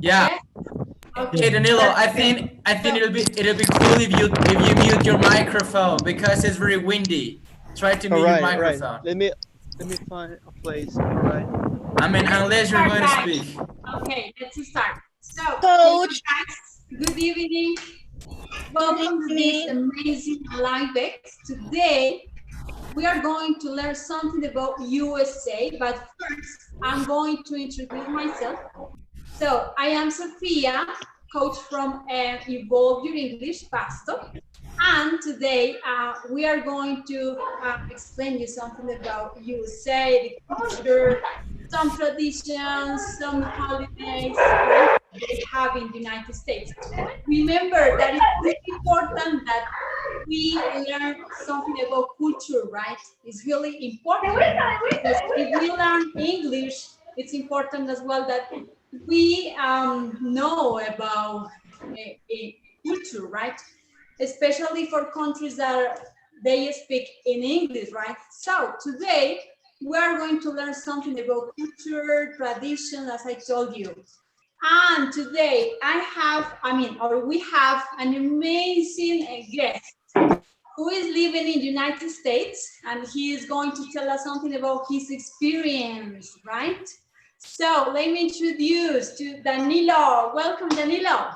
Yeah. Yes? Okay, Okay. Danilo, I think it'll be cool if you mute your microphone because it's very windy. Try to mute your All right. microphone. Let me find a place. All right. I mean, Let's unless you're start, going to guys. speak. Okay, let's start. So, hello Coach. guys. Good evening. Welcome to this Evening. amazing live X. Today, we are going to learn something about USA, but first, I'm going to introduce myself. So, I am Sofía, coach from Evolve Your English Pastor. And today, we are going to explain you something about USA, the culture, some traditions, some holidays they have in the United States. Remember that it's really important that we learn something about culture, right? It's really important because if we learn English, it's important as well that we know about a culture, right? Especially for countries that they speak in English, right? So today we are going to learn something about culture, tradition, as I told you. And today we have an amazing guest who is living in the United States, and he is going to tell us something about his experience, right? So let me introduce to Danilo. Welcome, Danilo.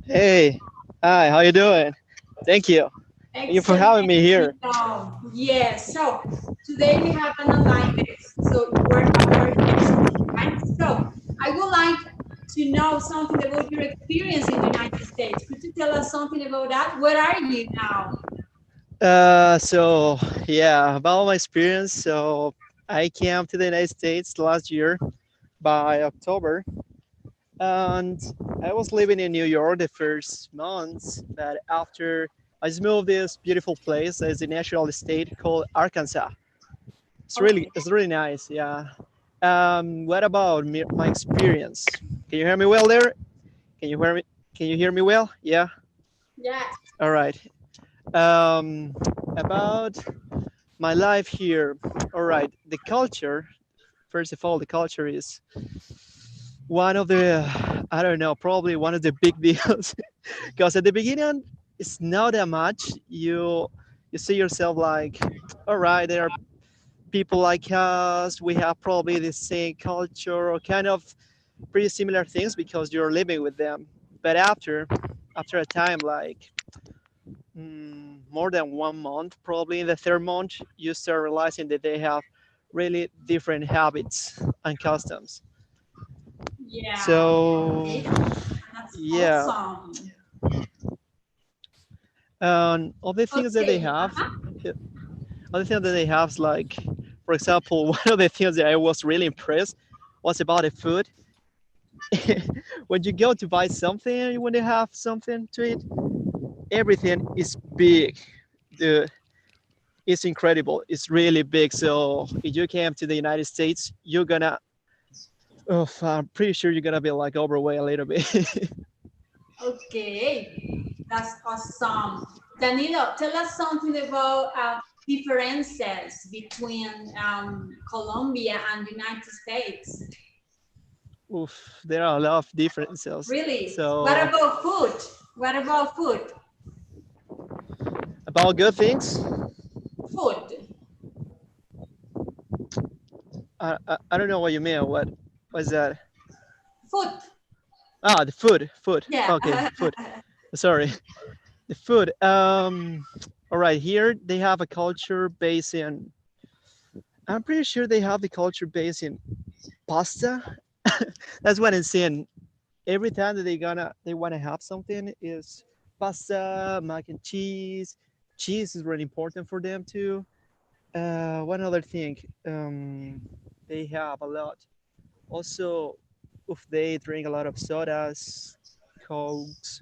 Hey. Hi. How you doing? Thank you. Thank you for having me here. Yes. So today we have an online guest. So you are our guest, right? So I would like to know something about your experience in the United States. Could you tell us something about that? Where are you now? So yeah, about my experience. So I came to the United States last year by October, and I was living in New York the first months. But after I just moved this beautiful place, it's a natural state called Arkansas. Okay. It's really nice. Yeah. What about me, my experience? Can you hear me well there? Can you hear me? Can you hear me well? Yeah. Yes. All right. Um, about my life here. All right. The culture. First of all, the culture is one of the, I don't know, probably one of the big deals. Because at the beginning, it's not that much. You see yourself like, all right, there are people like us. We have probably the same culture or kind of pretty similar things because you're living with them. But after a time, like more than 1 month, probably in the third month, you start realizing that they have really different habits and customs. Yeah. So Okay. That's yeah, awesome. and other things that they Okay. have, other things that they have is like, for example, one of the things that I was really impressed was about the food. When you go to buy something, when they have something to eat, everything is big. The It's incredible. It's really big. So if you came to the United States, you're gonna, oh, I'm pretty sure you're gonna be like overweight a little bit. Okay. That's awesome. Danilo, tell us something about differences between Colombia and the United States. Oof, there are a lot of differences. Really? What So about food? What about food? about good things, Food. I don't know what you mean. What's that? Food. Ah, the food. Yeah. Okay, food. Sorry, the food. All right. Here they have a culture based in. I'm pretty sure they have the culture based in pasta. That's what I'm saying. Every time that they want to have something is pasta, mac and cheese. Cheese is really important for them too. One other thing, they have a lot. Also, if they drink a lot of sodas, cokes,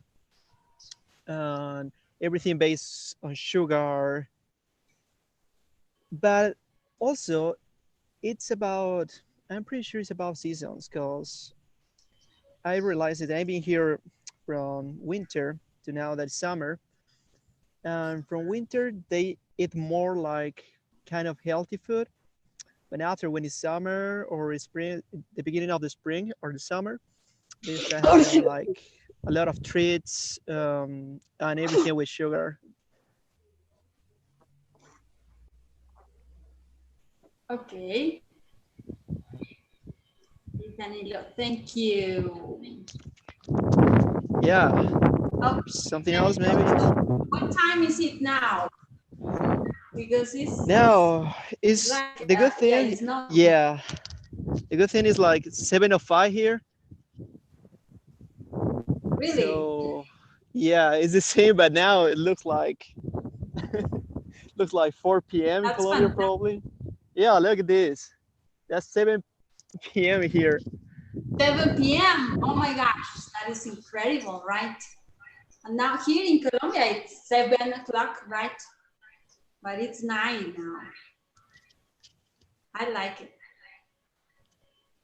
and everything based on sugar. But also, it's about. I'm pretty sure it's about seasons because I realized that I've been here from winter to now that summer, and from winter they eat more like kind of healthy food. But after when it's summer or it's spring, the beginning of the spring or the summer, They start having like a lot of treats and everything with sugar. Okay. Danilo, thank you. Yeah. Okay. Something else maybe? What time is it now? Because it's Now is like, the good yeah, thing. it's not Yeah. The good thing is like 7:05 here. really. So yeah, it's the same, but now it looks like 4 p.m. in That's Colombia fantastic. probably. Yeah, look at this. That's 7 p.m. here. 7 p.m. Oh my gosh, that is incredible, right? And now here in Colombia, it's 7 o'clock, right? But it's 9 now. I like it.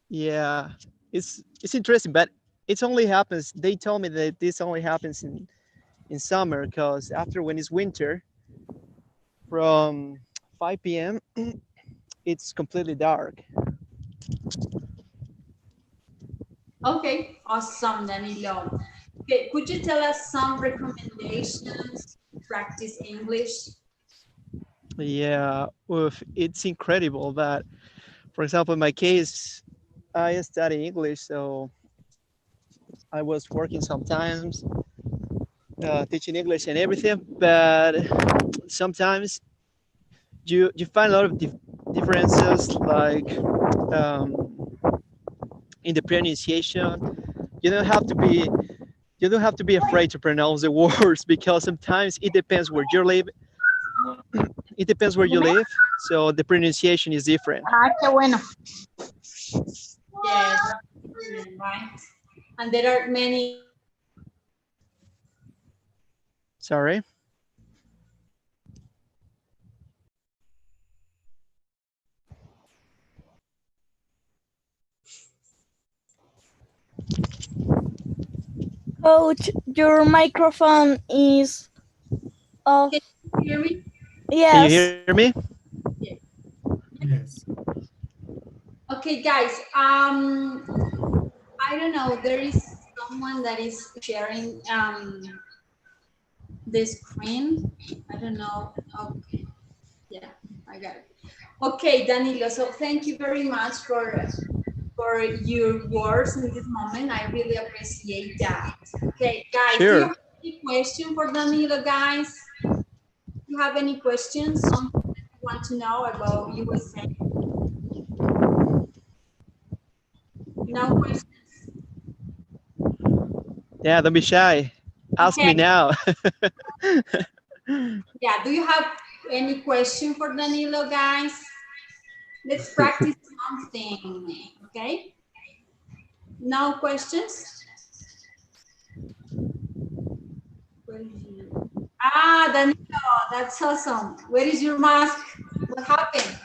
Yeah, it's interesting, but it only happens. They told me that this only happens in summer because after when it's winter, from 5 p.m. it's completely dark. Okay, awesome, Danilo. Okay, could you tell us some recommendations to practice English? Yeah, oof, it's incredible that, for example, in my case, I study English, so I was working sometimes teaching English and everything, but sometimes you find a lot of differences, like um, in the pronunciation. You don't have to be you don't have to be afraid to pronounce the words because sometimes it depends where you live. It depends where you live, so the pronunciation is different. Ah, qué bueno. Yes, absolutely, right. And there are many. Sorry. Coach, your microphone is off. Can you hear me? Can you Yes. hear me? Yes. Yes. Okay, guys. I don't know. There is someone that is sharing the screen. I don't know. Okay. Yeah, I got it. Okay, Danilo. So thank you very much for your words in this moment. I really appreciate that. Okay, guys. Do you Sure. have any question for Danilo, guys? Do you have any questions? Something that you want to know about USA? No questions. Yeah, don't be shy. Ask me Okay. now. Yeah. Do you have any question for Danilo, guys? Let's practice something. Okay. No questions. Ah, Danilo, that's awesome. Where is your mask? What happened?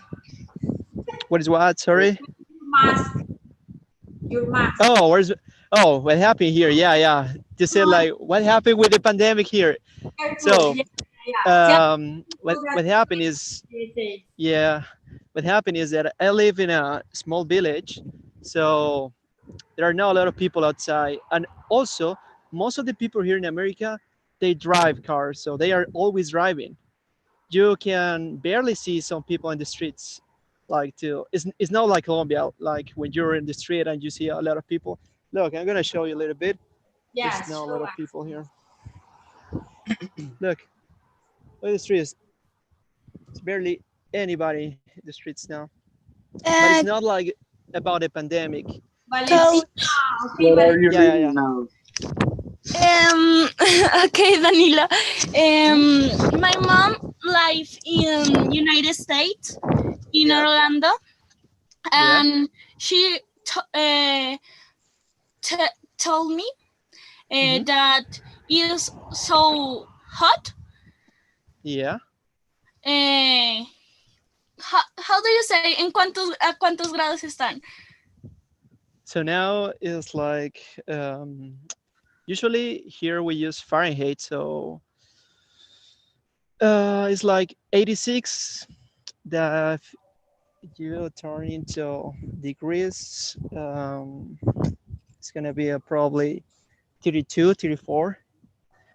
What is what? Sorry. Your mask. Your mask. Oh, what happened here? Yeah, yeah. You said like what happened with the pandemic here. Careful. So Yeah, yeah. what happened is, yeah, what happened is that I live in a small village, so there are not a lot of people outside, and also most of the people here in America, they drive cars, so they are always driving. You can barely see some people in the streets, like to it's not like Colombia, like when you're in the street and you see a lot of people. Look, I'm gonna show you a little bit. There's Yes, not a show lot of us. people here. Look at the streets. It's barely anybody in the streets now. But it's Uh, not like about a pandemic. Valentina. It's Coach. Okay, What are Valentina. you yeah, yeah, reading yeah. now? Okay, Danilo. My mom lives in United States, in Yeah, Orlando, yeah. and she told me Hmm. that is so hot. Yeah. Uh, how do you say? A cuántos grados están? So now it's like usually here we use Fahrenheit, so it's like 86. That you turn into degrees. it's gonna be probably 32, 34.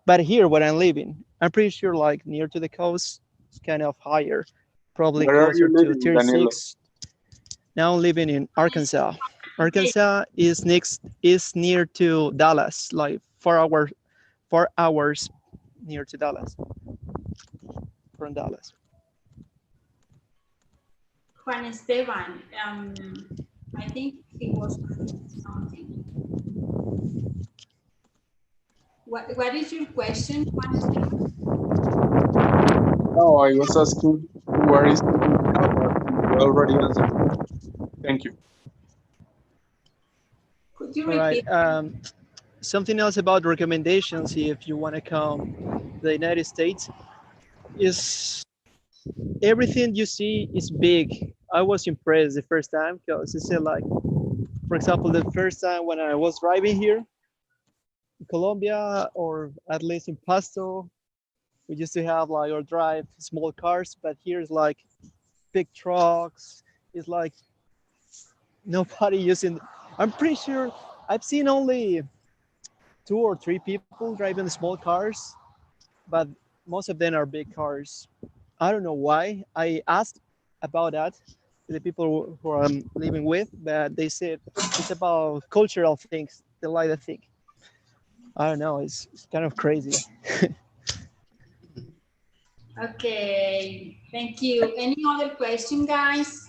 But here, where I'm living, I'm pretty sure like near to the coast, it's kind of higher, probably Where are you closer to living, Danilo? 36. Now I'm living in Arkansas. Arkansas is near to Dallas, like 4 hours near to Dallas, from Dallas. Juan Esteban, I think he was something. What is your question, Juan Esteban? No, I was asking where is it now, but you already answered. Thank you. Could you All right. repeat? Something else about recommendations if you want to come to the United States is everything you see is big. I was impressed the first time because it's like, for example, the first time when I was driving here in Colombia, or at least in Pasto, we used to have like or drive small cars, but here is like big trucks. It's like nobody using. I'm pretty sure I've seen only 2 or 3 people driving the small cars, but most of them are big cars. I don't know why. I asked about that to the people who I'm living with, but they said it's about cultural things. They like that thing. I don't know. It's kind of crazy. Okay, thank you. Any other question, guys?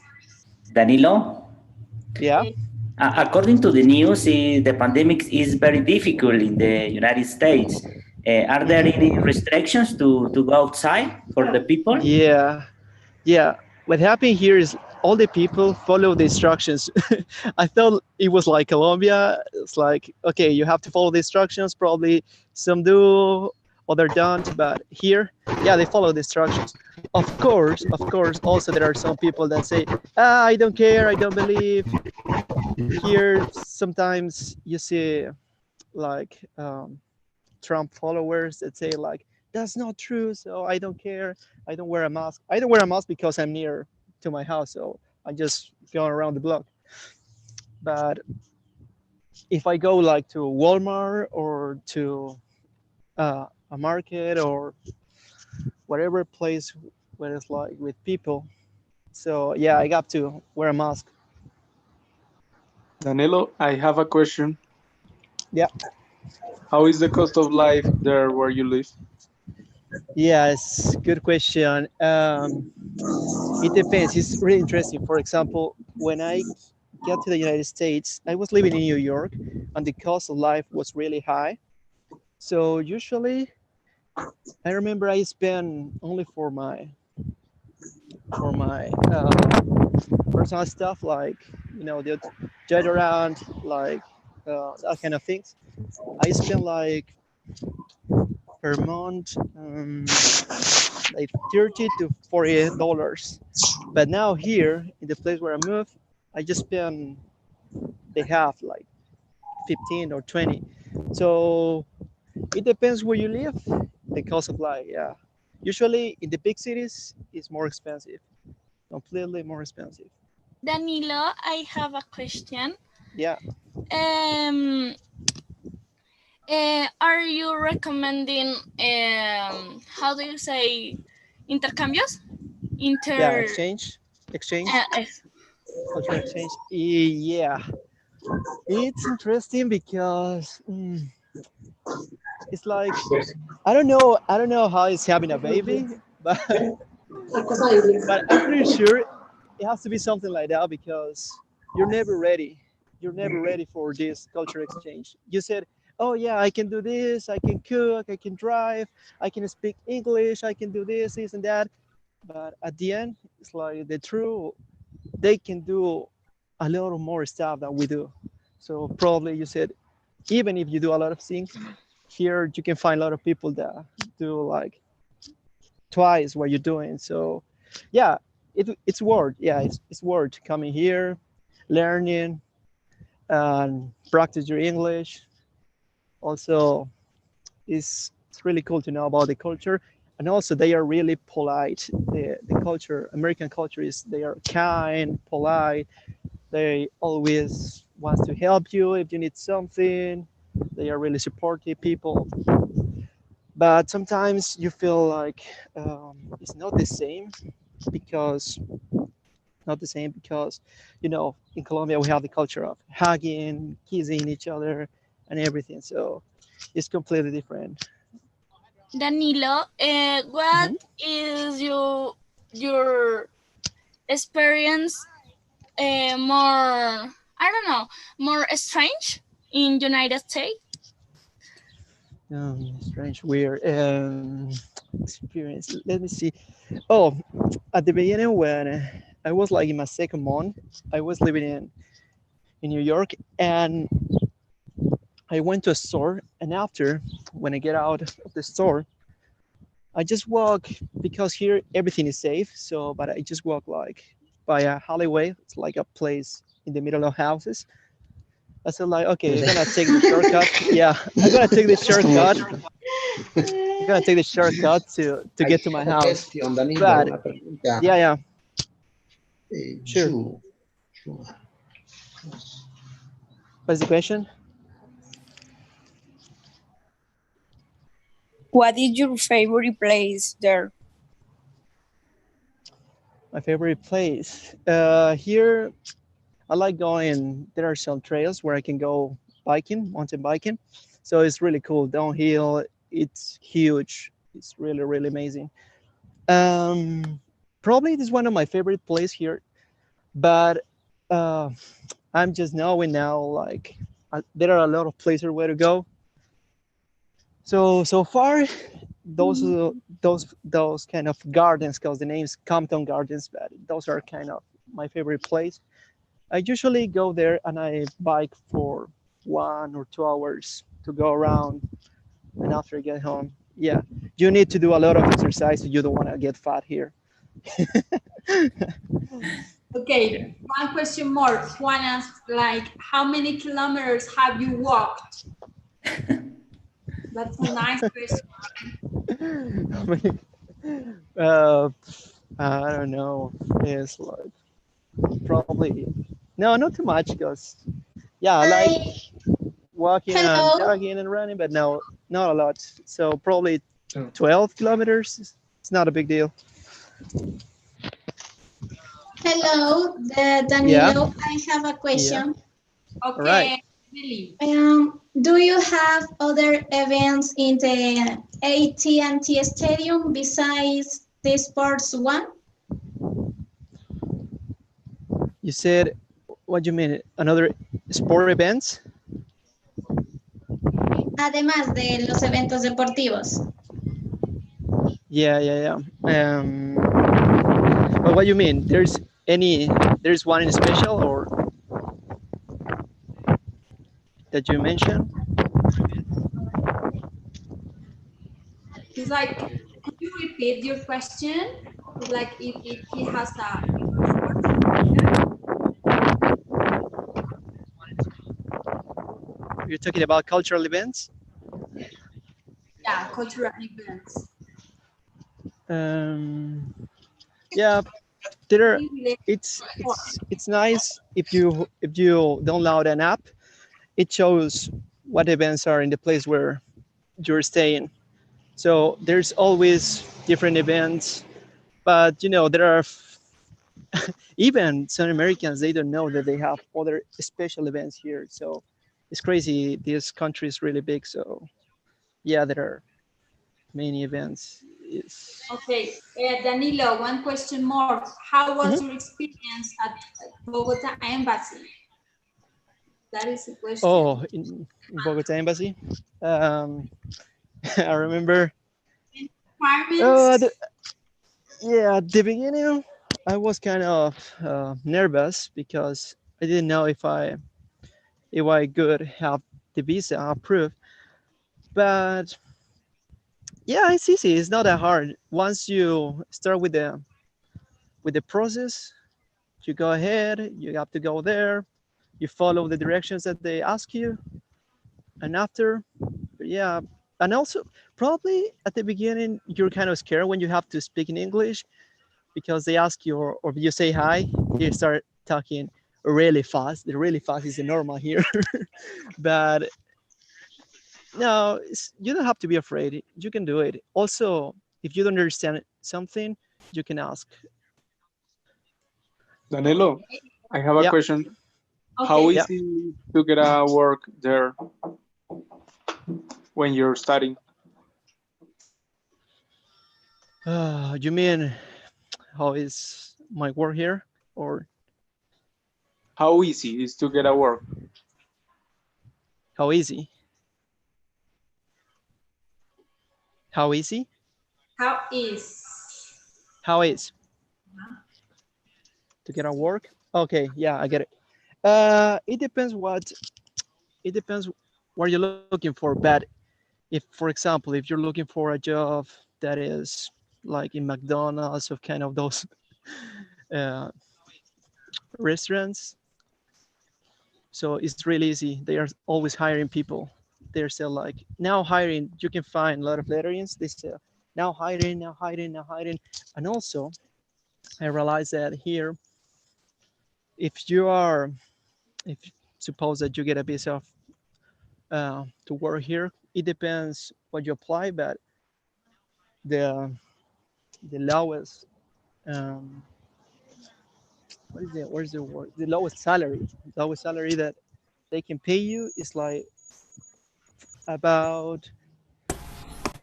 Danilo, Yeah. according to the news, the pandemic is very difficult in the United States. Are there any restrictions to go outside for the people? Yeah. Yeah. What happened here is all the people follow the instructions. I thought it was like Colombia. It's like, okay, you have to follow the instructions. Probably some do, other don't. But here, yeah, they follow the instructions. Of course. Also, there are some people that say, I don't care. I don't believe. Here, sometimes you see like Trump followers that say like, that's not true. So I don't care. I don't wear a mask. I don't wear a mask because I'm near to my house. So I just go around the block. But if I go like to Walmart or to a market or whatever place where it's like with people, so yeah, I got to wear a mask. Danilo, I have a question. Yeah. How is the cost of life there where you live? Yes, good question. It depends. It's really interesting. For example, when I get to the United States, I was living in New York, and the cost of life was really high. So usually, I remember I spend only for my personal stuff, like the deodorant, like that kind of things. I spend like per month like $30 to $40. But now here in the place where I moved, I just spend the half, like 15 or 20. So it depends where you live. The cost of life, yeah. Usually in the big cities, it's more expensive, completely more expensive. Danilo, I have a question. Yeah. Are you recommending how do you say intercambios? Yeah, exchange. Cultural exchange. Yeah. It's interesting because it's like I don't know how it's having a baby, but I'm pretty sure it has to be something like that because you're never ready. You're never ready for this culture exchange. You said, oh yeah, I can do this, I can cook, I can drive, I can speak English, I can do this and that. But at the end, it's like they can do a lot of more stuff than we do. So probably you said, even if you do a lot of things, here you can find a lot of people that do like twice what you're doing. So yeah, it's worth, it's worth coming here, learning and practice your English. Also, it's really cool to know about the culture. And also they are really polite. The culture, American culture, is they are kind, polite. They always wants to help you if you need something. They are really supportive people. But sometimes you feel like it's not the same because in Colombia we have the culture of hugging, kissing each other, and everything. So it's completely different. Danilo, what is your experience more, I don't know, more strange in United States? Strange, weird experience. Let me see. Oh, at the beginning when I was like in my second month, I was living in New York, and I went to a store, and after when I get out of the store, I just walk because here everything is safe. So, but I just walk like by a alleyway. It's like a place in the middle of houses. I said like, okay, I'm gonna take the shortcut. Yeah, I'm gonna take the shortcut. I'm gonna take the shortcut to get to my house. Question, Danilo, But una pregunta. yeah, sure. What's the question? What is your favorite place there? My favorite place here. I like going. There are some trails where I can go biking, mountain biking. So it's really cool. Downhill, it's huge. It's really, really amazing. Probably it is one of my favorite places here, but I'm just knowing now like there are a lot of places where to go. So far, those kind of gardens, because the name's Compton Gardens, but those are kind of my favorite place. I usually go there and I bike for 1 or 2 hours to go around, and after I get home, yeah, you need to do a lot of exercise. You don't want to get fat here. Okay, one question more. Juan asked, like, how many kilometers have you walked? That's a nice question. I don't know. It's like probably not too much because I like walking and jogging and running, but no, not a lot. So probably 12 kilometers. It's not a big deal. Hello, Danilo. I have a question. Okay, right. Lily. Do you have other events in the AT&T Stadium besides the sports one? You said, what do you mean? Another sport events? Además de los eventos deportivos. Yeah. But what do you mean? There's one in special or that you mentioned? He's like, could you repeat your question? Like if he has a... You're talking about cultural events? Yeah, cultural events. Yeah, it's nice if you download an app. It shows what events are in the place where you're staying. So there's always different events, but there are even some Americans, they don't know that they have other special events here. So it's crazy. This country is really big. So yeah, there are many events. Okay, Danilo, one question more. How was your experience at Bogota Embassy? That is a question. Oh, in Bogota Embassy. I remember. At the beginning, I was kind of nervous because I didn't know if I could have the visa approved. But yeah, it's easy. It's not that hard. Once you start with the process, you go ahead. You have to go there. You follow the directions that they ask you, and after, yeah. And also, probably at the beginning, you're kind of scared when you have to speak in English because they ask you, or you say hi, they start talking, really fast. The really fast is the normal here. But no, you don't have to be afraid. You can do it. Also, if you don't understand something, you can ask. Danilo, I have a Yeah. question. How Okay. Yeah. easy to get a work there when you're studying? You mean how is my work here, or How easy is to get a work? how easy? How easy? How is? How is to get a work? Okay, yeah, I get it. It depends what you're looking for. But if, for example, if you're looking for a job that is like in McDonald's or kind of those uh, restaurants, so it's really easy. They are always hiring people. They're still like now hiring. You can find a lot of letterings. They say now hiring, now hiring, now hiring. And also, I realized that here, if you are, if suppose that you get a visa to work here, it depends what you apply, but the the lowest um, what is the word? The lowest salary that they can pay you is like about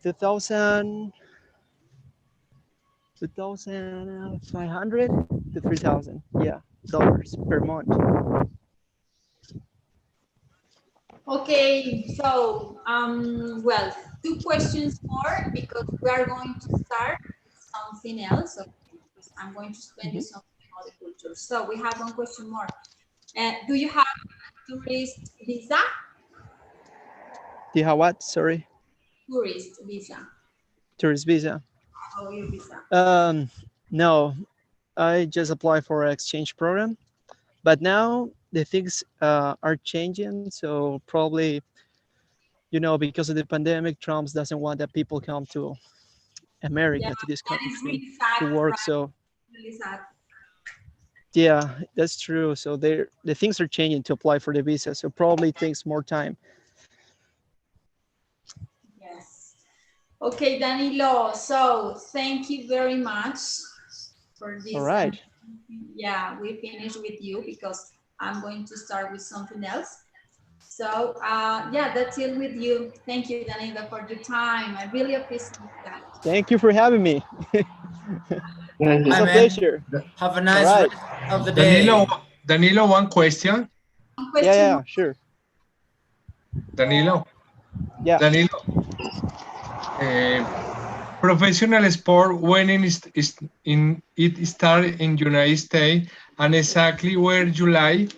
2,000, 2,500 to 3,000, yeah, dollars per month. Okay, so well, two questions more because we are going to start something else. Okay, because I'm going to explain you something about the culture. So we have one question more. Do you have tourist visa? Do you have what? Sorry, Tourist visa. tourist visa. Oh, your visa. No, I just applied for an exchange program, but now the things are changing. So probably, because of the pandemic, Trump doesn't want that people come to America, Yeah, to this that is country really sad, to work. right? So Really sad. yeah, that's true. So the things are changing to apply for the visa. So probably takes more time. Yes. Okay, Danilo. So thank you very much for this. All right. Yeah, we finished with you because I'm going to start with something else. So yeah, that's it with you. Thank you, Danilo, for your time. I really appreciate that. Thank you for having me. It's Bye, a man. pleasure. Have a All nice right. rest of the day. Danilo, one question. One Yeah, question. yeah, sure. Danilo, Yeah. professional sport when it started in United States and exactly where you like?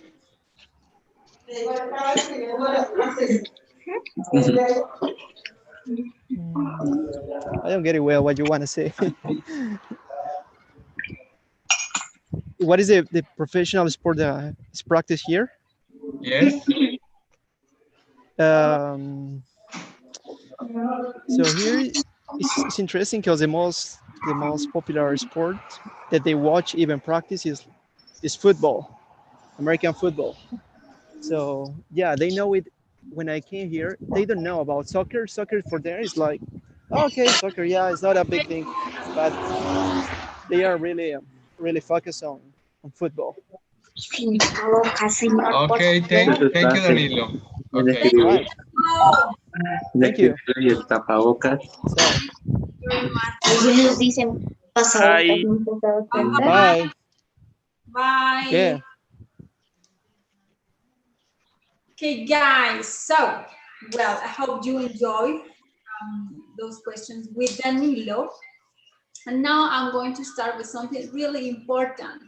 I don't get it well what you want to say. What is the professional sport that is practiced here? Yes. So here it's interesting because the most popular sport that they watch, even practice, is football, American football. So yeah, they know it. When I came here, they don't know about soccer. Soccer for them is like, okay, soccer, yeah, it's not a big thing, but they are really focused on football. Okay, thank you, Danilo. Okay. Right. Oh, Thank you. So, very much. Algunos dicen Hi. bye. Bye. Yeah. Okay, guys. So, well, I hope you enjoyed those questions with Danilo. And now I'm going to start with something really important.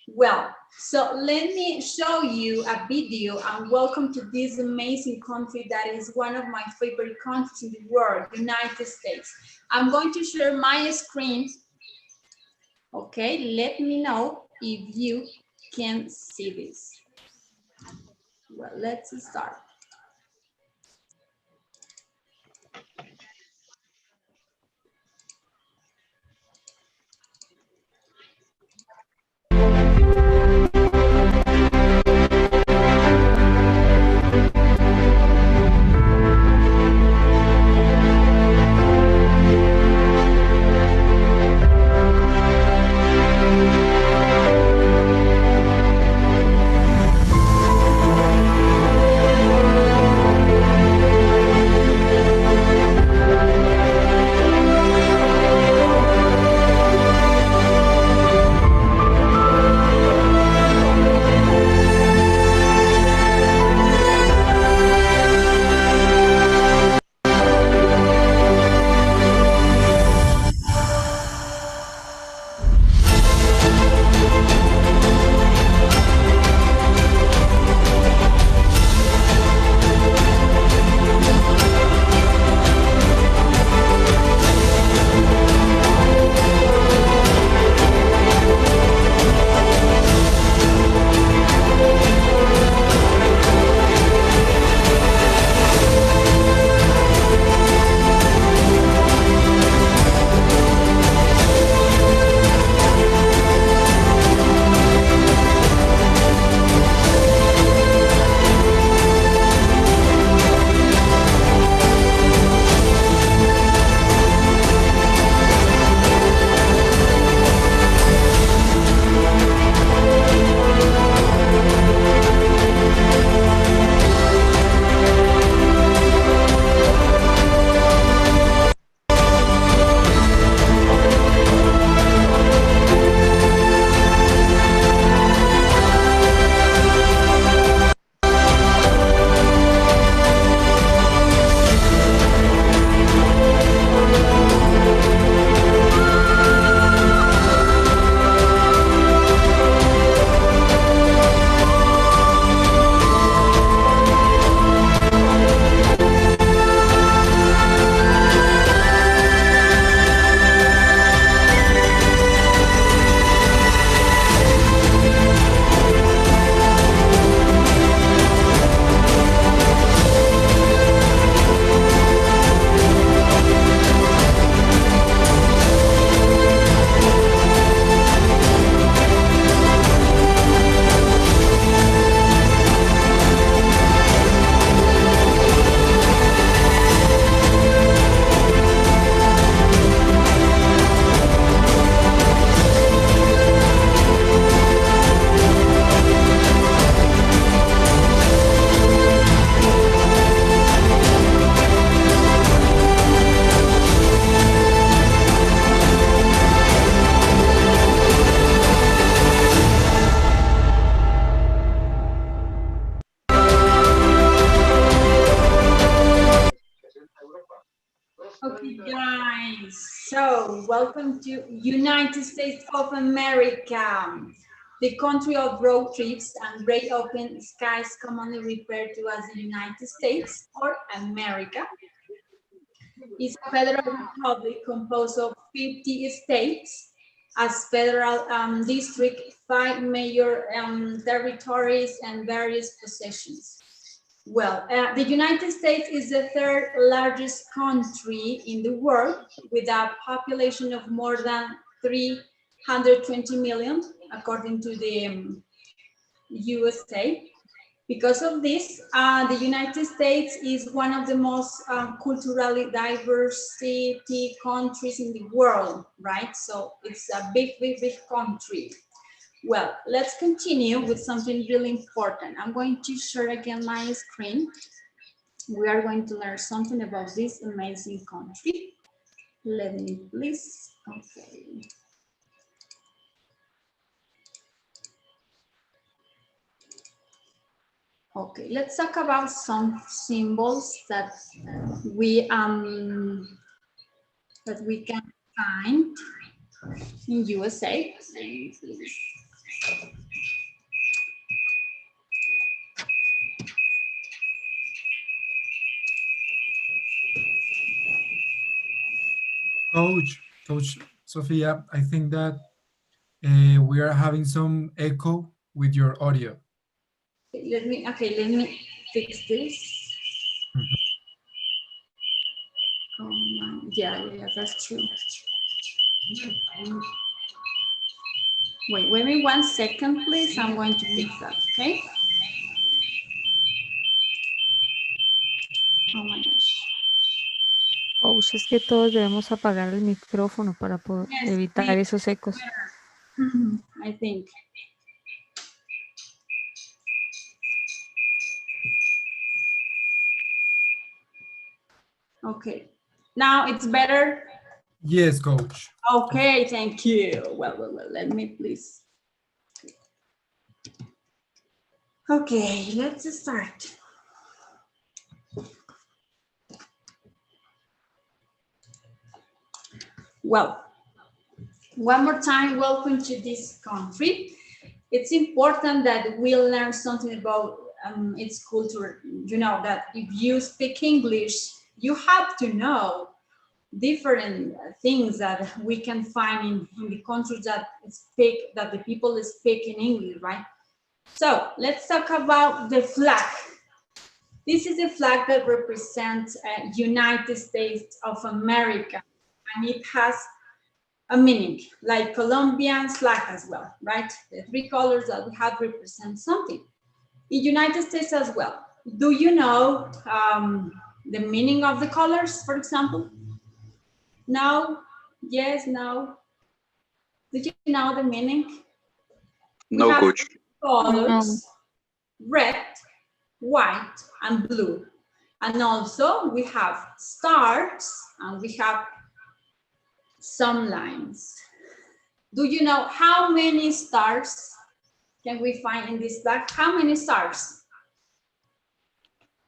Well, so let me show you a video and welcome to this amazing country that is one of my favorite countries in the world, United States. I'm going to share my screen. Okay, let me know if you can see this. Well, let's start. guys. So, welcome to United States of America, the country of road trips and great open skies, commonly referred to as the United States or America. It's a federal republic composed of 50 states as federal district, 5 major territories, and various possessions. Well, the United States is the third largest country in the world with a population of more than 320 million, according to the USA. Because of this, the United States is one of the most culturally diverse countries in the world, right? So it's a big, big, big country. Well, let's continue with something really important. I'm going to share again my screen. We are going to learn something about this amazing country. Let me please, okay. Okay, let's talk about some symbols that we can find in USA. Coach Sofia, I think that we are having some echo with your audio. Let me fix this. Yeah, that's true. Wait me 1 second, please. I'm going to fix that, okay? Oh my gosh. Coach, es que todos debemos apagar el micrófono para poder evitar esos ecos. I think. Okay, now it's better? Yes, coach. Okay, thank you. Well, let me please. Okay, let's start. Well, one more time, welcome to this country. It's important that we learn something about its culture. You know that if you speak English, you have to know different things that we can find in the countries that the people speak in English, right? So let's talk about the flag. This is a flag that represents United States of America, and it has a meaning, like Colombian flag as well, right? The 3 colors that we have represent something. In United States as well. Do you know the meaning of the colors, for example? No? Yes, no? Do you know the meaning? No, coach. Colors, red, white, and blue. And also we have stars and we have some lines. Do you know how many stars can we find in this flag? How many stars?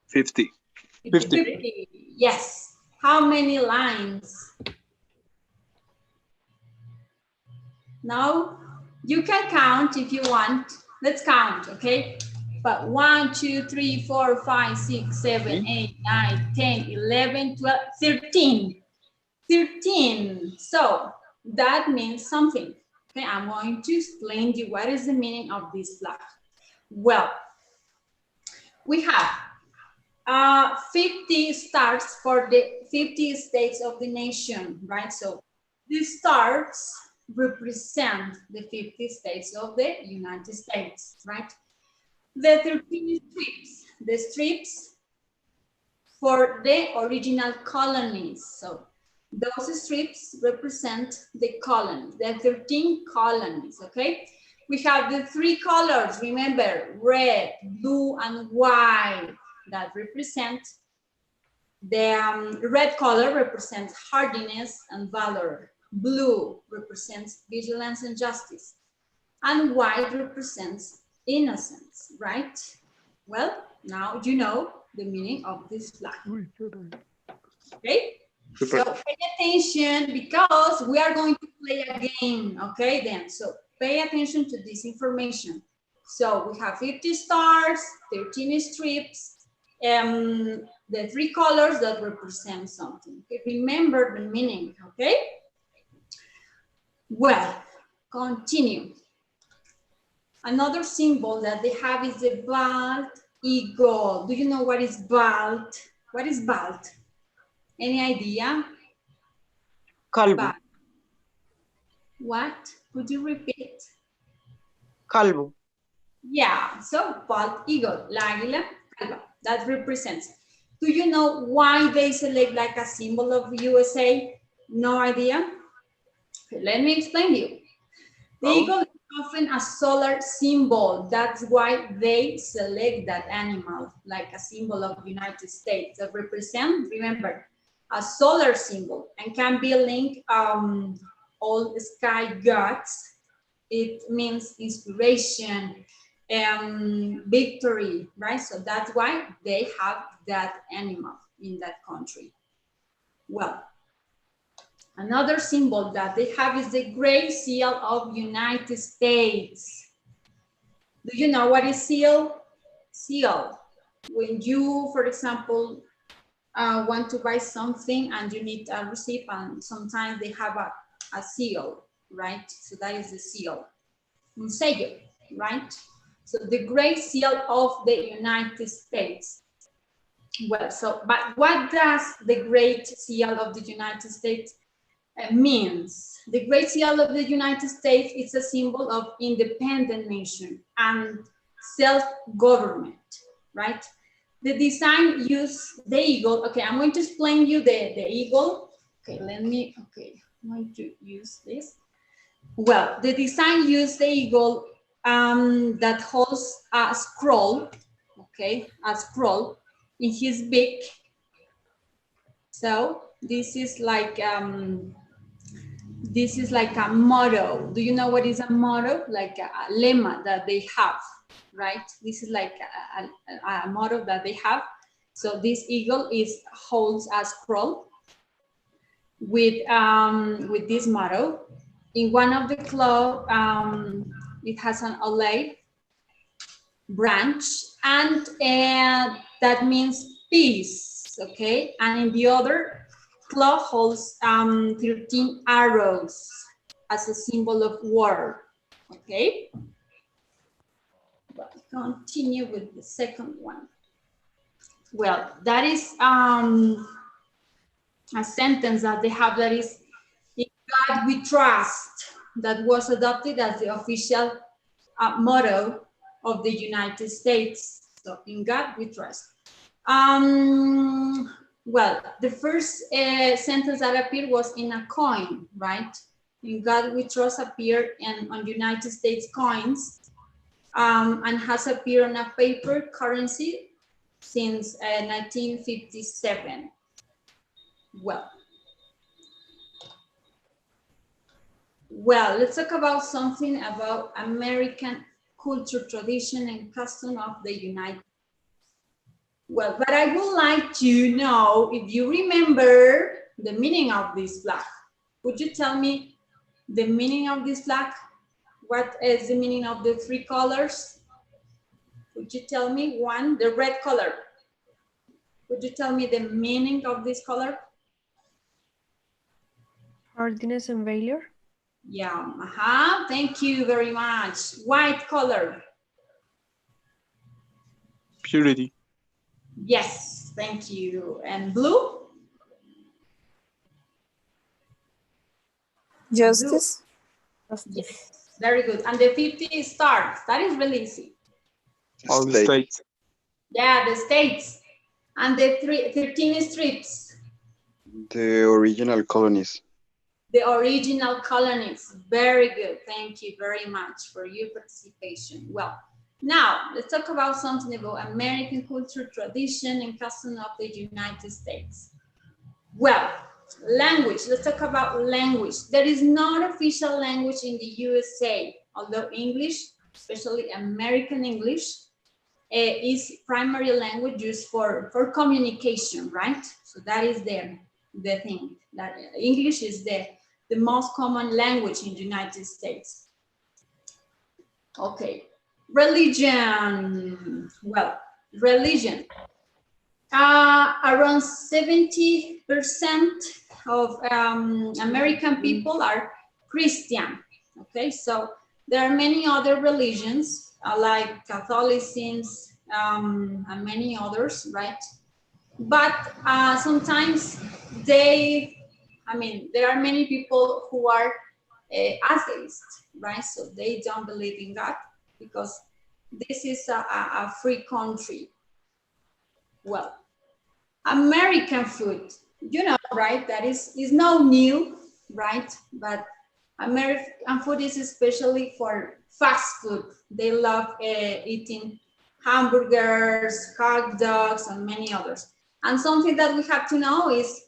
50. 50. Yes. How many lines? No? You can count if you want. Let's count, okay? But 1, 2, 3, 4, 5, 6, 7, 8, 9, 10, 11, 12, 13. 13. So that means something. Okay, I'm going to explain to you what is the meaning of this flag. Well, we have 50 stars for the 50 states of the nation, right? So these stars represent the 50 states of the United States, right? The 13 strips, the strips for the original colonies. So those strips represent the colonies, the 13 colonies, okay? We have the 3 colors, remember, red, blue, and white, that represent the red color represents hardiness and valor. Blue represents vigilance and justice. And white represents innocence, right? Well, now you know the meaning of this flag. Okay? So pay attention because we are going to play a game, okay then. So pay attention to this information. So we have 50 stars, 13 strips, the 3 colors that represent something. Okay? Remember the meaning, okay? Well, continue. Another symbol that they have is the bald eagle. Do you know what is bald? What is bald? Any idea? Calvo. Bald. What? Could you repeat? Calvo. Yeah, so bald eagle, la águila calva, that represents. Do you know why they select like a symbol of USA? No idea? Okay, let me explain to you. The eagle is often a solar symbol. That's why they select that animal like a symbol of the United States that represent, remember, a solar symbol and can be linked all the sky gods. It means inspiration, victory, right? So that's why they have that animal in that country. Well, another symbol that they have is the Great Seal of United States. Do you know what is seal? Seal. When you, for example, want to buy something and you need a receipt, and sometimes they have a seal, right? So that is the seal. Un sello, right? So the Great Seal of the United States. Well, so, but what does the Great Seal of the United States means? The Great Seal of the United States is a symbol of independent nation and self-government, right? The design used the eagle. Okay, I'm going to explain you the eagle. Okay, I'm going to use this. Well, the design used the eagle that holds a scroll, okay, a scroll in his beak. So this is like a motto. Do you know what is a motto? Like a lema that they have, right? This is like a motto that they have. So this eagle holds a scroll with this motto. In one of the claw, it has an olive branch, and that means peace, okay? And in the other claw holds 13 arrows as a symbol of war, okay? But continue with the second one. Well, that is a sentence that they have that is, "In God we trust," that was adopted as the official motto of the United States. So, in God we trust. Well, the first sentence that appeared was in a coin, right? In God we trust appeared on United States coins and has appeared on a paper currency since 1957. Well, let's talk about something about American culture, tradition, and custom of the United States. Well, but I would like to know if you remember the meaning of this flag. Would you tell me the meaning of this flag? What is the meaning of the 3 colors? Would you tell me one, the red color? Would you tell me the meaning of this color? Hardiness and valor. Yeah, thank you very much. White color. Purity. Yes, thank you. And blue? Justice. Blue. Yes, very good. And the 50 stars, that is really easy. All the states. Yeah, the states. And the 13 strips. The original colonies. The original colonies. Very good. Thank you very much for your participation. Well, now let's talk about something about American culture, tradition, and custom of the United States. Well, language. Let's talk about language. There is no official language in the USA, although English, especially American English, is primary language used for communication, right? So that is there. the thing that English is the most common language in the United States. Okay, religion. Well, religion. Around 70% of American people are Christian. Okay, so there are many other religions like Catholicism and many others, right? But sometimes there are many people who are atheists, right? So they don't believe in God because this is a free country. Well, American food, you know, right? That is no new, right? But American food is especially for fast food. They love eating hamburgers, hot dogs, and many others. And something that we have to know is,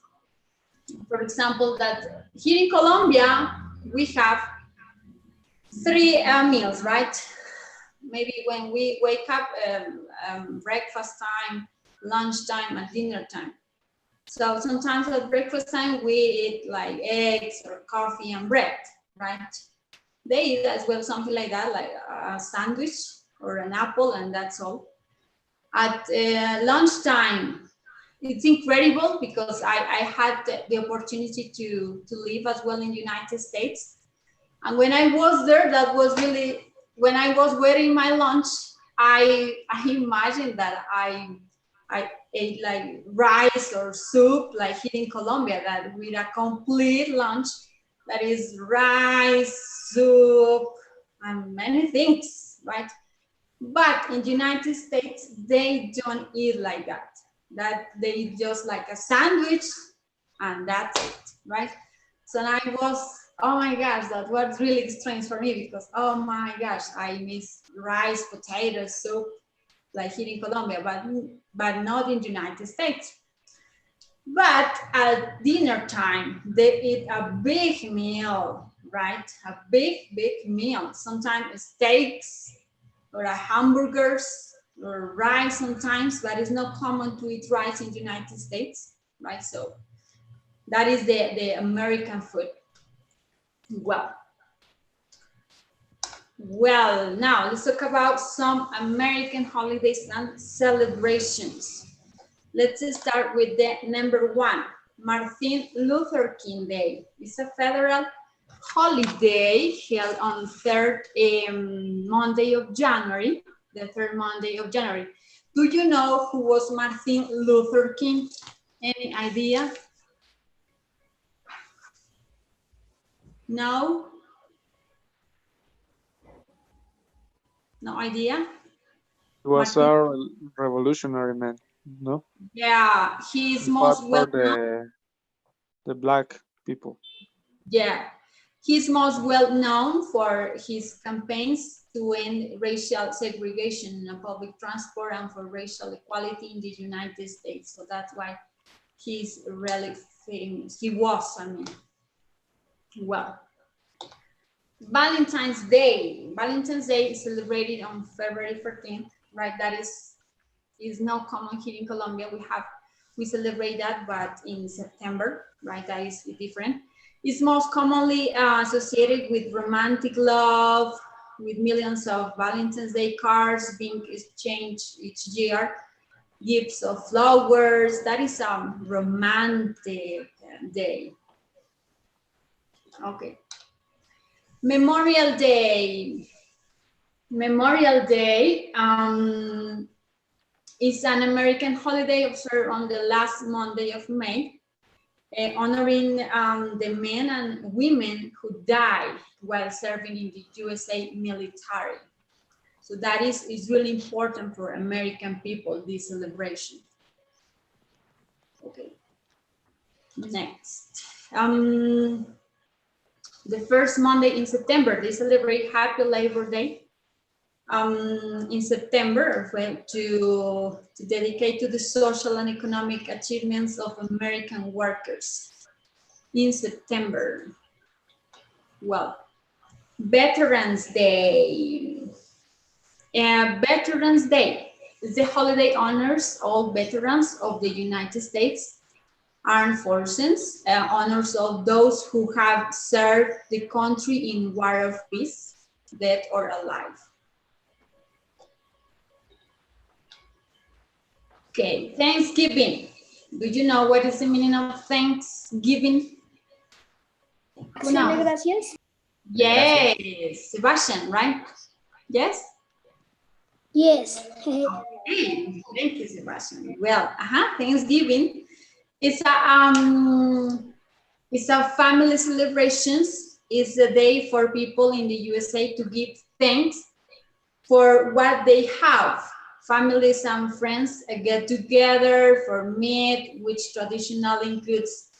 for example, that here in Colombia, we have 3 meals, right? Maybe when we wake up, breakfast time, lunchtime, and dinner time. So sometimes at breakfast time, we eat like eggs or coffee and bread, right? They eat as well something like that, like a sandwich or an apple, and that's all. At lunchtime, it's incredible because I had the opportunity to live as well in the United States. And when I was there, that was really, when I was wearing my lunch, I imagined that I ate like rice or soup like here in Colombia, that with a complete lunch that is rice, soup, and many things, right? But in the United States, they don't eat like that. That they eat just like a sandwich and that's it, right? So I was, oh my gosh, that was really strange for me because, oh my gosh, I miss rice, potatoes, soup, like here in Colombia, but not in the United States. But at dinner time, they eat a big meal, right? A big meal. Sometimes steaks or hamburgers or rice sometimes, but it's not common to eat rice in the United States, right? So that is the American food. Well, now let's talk about some American holidays and celebrations. Let's start with the number 1, Martin Luther King Day. It's a federal holiday held on third Monday of January, the third Monday of January. Do you know who was Martin Luther King? Any idea? No? No idea? He was a revolutionary man, no? Yeah, he's most well known. The black people. Yeah, he's most well known for his campaigns to end racial segregation in public transport and for racial equality in the United States. So that's why he's really famous. He was, I mean. Well, Valentine's Day. Valentine's Day is celebrated on February 14th, right? That is not common here in Colombia. We celebrate that, but in September, right? That is different. It's most commonly associated with romantic love, with millions of Valentine's Day cards being exchanged each year, gifts of flowers. That is a romantic day. Okay. Memorial Day. Memorial Day is an American holiday observed on the last Monday of May, honoring the men and women who died while serving in the USA military. So that is really important for American people, this celebration. Okay. Next. The first Monday in September, they celebrate Happy Labor Day in September to dedicate to the social and economic achievements of American workers in September. Well, Veterans Day. Veterans Day is the holiday honors all veterans of the United States armed forces, honors of those who have served the country in war of peace, dead or alive. Okay, Thanksgiving. Do you know what is the meaning of Thanksgiving? Who knows? Gracias. Yes, Sebastian, right? Yes? Yes. Okay. Thank you, Sebastian. Well, Thanksgiving is a family celebrations. It's a day for people in the USA to give thanks for what they have. Families and friends get together for meat, which traditionally includes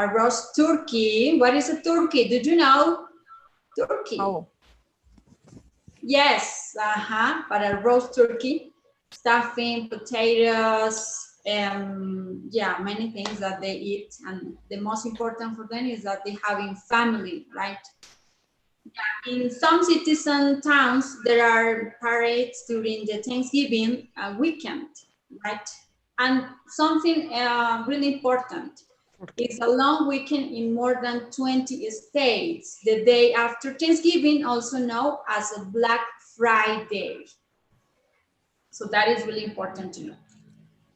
a roast turkey. What is a turkey? Did you know? Turkey. Oh. Yes, but a roast turkey, stuffing, potatoes, yeah, many things that they eat. And the most important for them is that they have in family, right? In some cities and towns, there are parades during the Thanksgiving weekend, right? And something really important is a long weekend in more than 20 states. The day after Thanksgiving, also known as a Black Friday. So that is really important to know.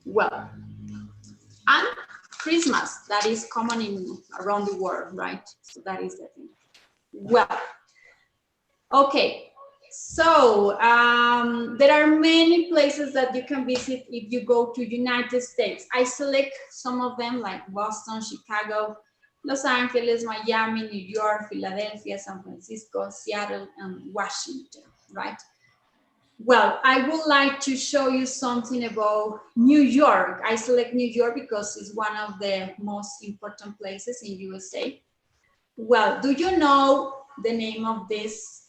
Well, and Christmas, that is common around the world, right? So that is the thing. Well, okay, so there are many places that you can visit if you go to United States. I select some of them like Boston, Chicago, Los Angeles, Miami, New York, Philadelphia, San Francisco, Seattle, and Washington, right? Well, I would like to show you something about New York. I select New York because it's one of the most important places in USA. Well, do you know the name of this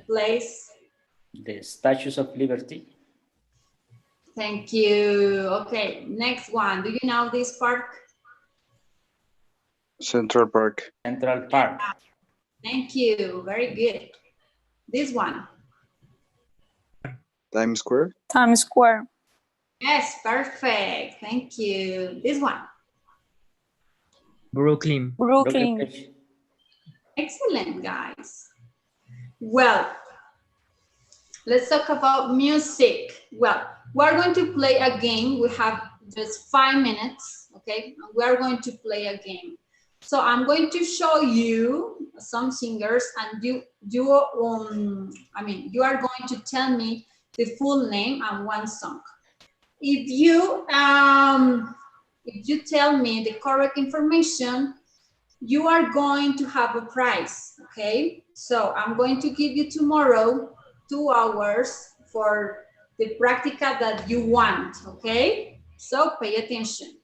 place? The Statues of Liberty. Thank you. Okay, next one. Do you know this park? Central Park. Central Park. Thank you. Very good. This one. Times Square. Times Square. Yes, perfect. Thank you. This one. Brooklyn. Brooklyn. Excellent, guys. Well, let's talk about music. Well, we're going to play a game. We have just 5 minutes, okay? We're going to play a game. So I'm going to show you some singers, and you are going to tell me the full name and one song. If you tell me the correct information, you are going to have a prize, okay? So I'm going to give you tomorrow 2 hours for the practica that you want, okay? So pay attention.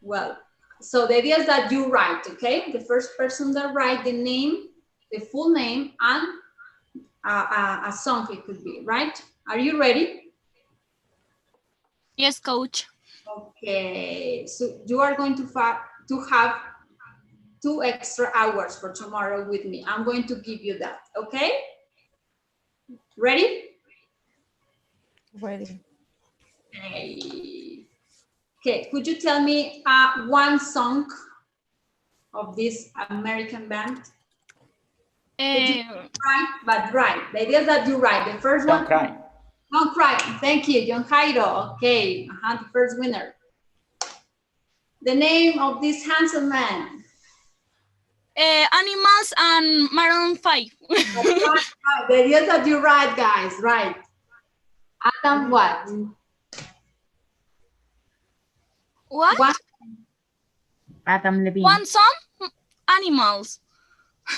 Well, so the idea is that you write, okay? The first person that write the name, the full name, and a song it could be, right? Are you ready? Yes, coach. Okay, so you are going to have 2 extra hours for tomorrow with me. I'm going to give you that, okay? Ready? Ready. Okay, could you tell me one song of this American band? Right. The idea is that you write. The first one. Don't Cry. Don't Cry. Thank you, John Jairo. Okay, the first winner. The name of this handsome man. Animals and Maroon 5. The idea is that you write, guys. Right. Adam what? What? Adam Levine. One song? Animals.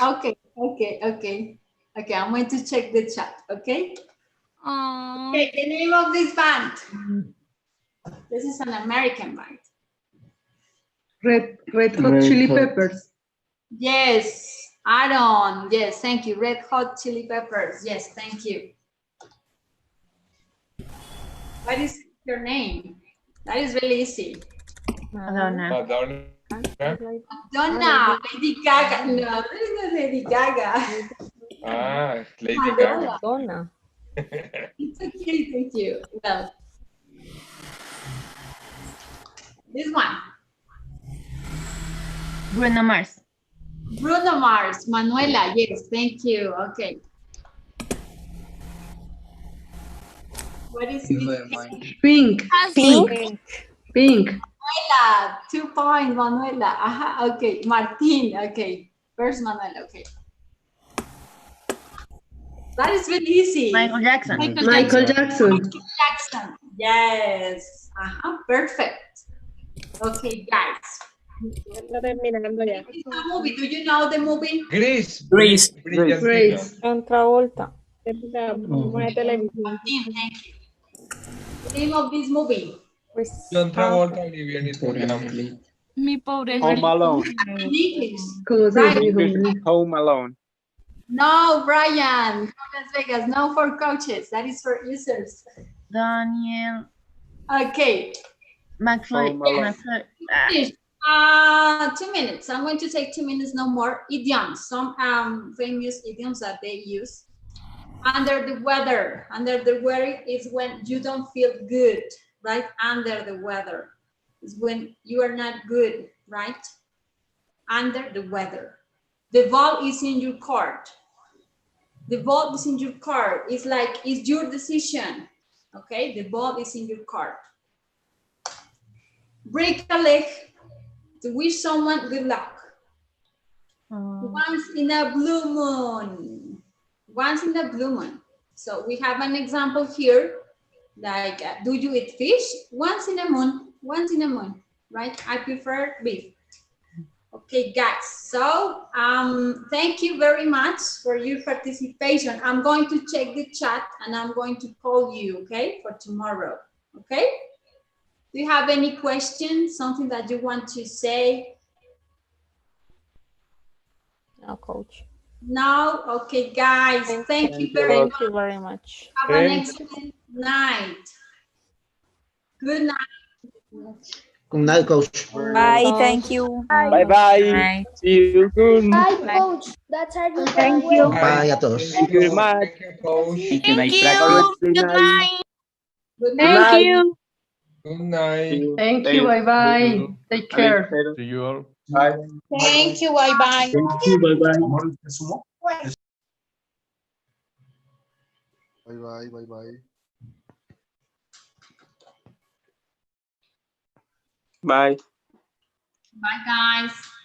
Okay. I'm going to check the chat, okay? Okay, the name of this band. This is an American band. Red Hot Chili Peppers. Yes, Aaron. Yes, thank you. Red Hot Chili Peppers. Yes, thank you. What is your name? That is really easy. Madonna. Madonna. Lady Gaga. No, this is not Lady Gaga. Lady Madonna. Madonna. It's okay, thank you. Well, this one. Bruno Mars. Bruno Mars. Manuela, yes, thank you. Okay. What is it? Pink. Pink. Pink. Manuela, 2 points, Manuela. Aha, okay. Martin, okay. First Manuela, okay. That is very easy. Michael Jackson. Michael Jackson. Jackson. Yes. Perfect. Okay, guys. The movie, do you know the movie? Gris. Gris. Grace. John Travolta. Martin, thank you. The name of this movie? John Travolta, Olivia Newton-John. Mi pobre Home Alone. In English. ¿Cómo se Right. dice? Home Alone. No, Brian. No, Las Vegas. No for coaches. That is for users. Daniel Okay. McFly. Finish. 2 minutes. I'm going to take 2 minutes, no more. Idioms. Some famous idioms that they use. Under the weather. Under the weather is when you don't feel good, right? Under the weather is when you are not good, right? Under the weather. The ball is in your court. The ball is in your court. It's like, it's your decision. Okay, the ball is in your court. Break a leg to wish someone good luck. Once in a blue moon. Once in a blue moon. So we have an example here, like, do you eat fish? Once in a moon, right? I prefer beef. Okay, guys, so thank you very much for your participation. I'm going to check the chat and I'm going to call you, okay, for tomorrow, okay? Do you have any questions, something that you want to say? No, coach. No? Okay, guys, thank you very much. Thank you very much. Have an excellent night. Good night. Good night, coach. Bye, thank you. Bye bye. See you soon. Bye, coach. That's how you Thank you. Bye a todos. Thank you very much. Thank you, coach. Thank you. Nice Thank practice. you. Good night. Good night. Thank you. Good night. Thank you. Bye-bye. Take care. See you all. Bye. Thank you. Bye-bye. Thank you, bye-bye. Bye bye, bye bye. Bye. Bye, guys.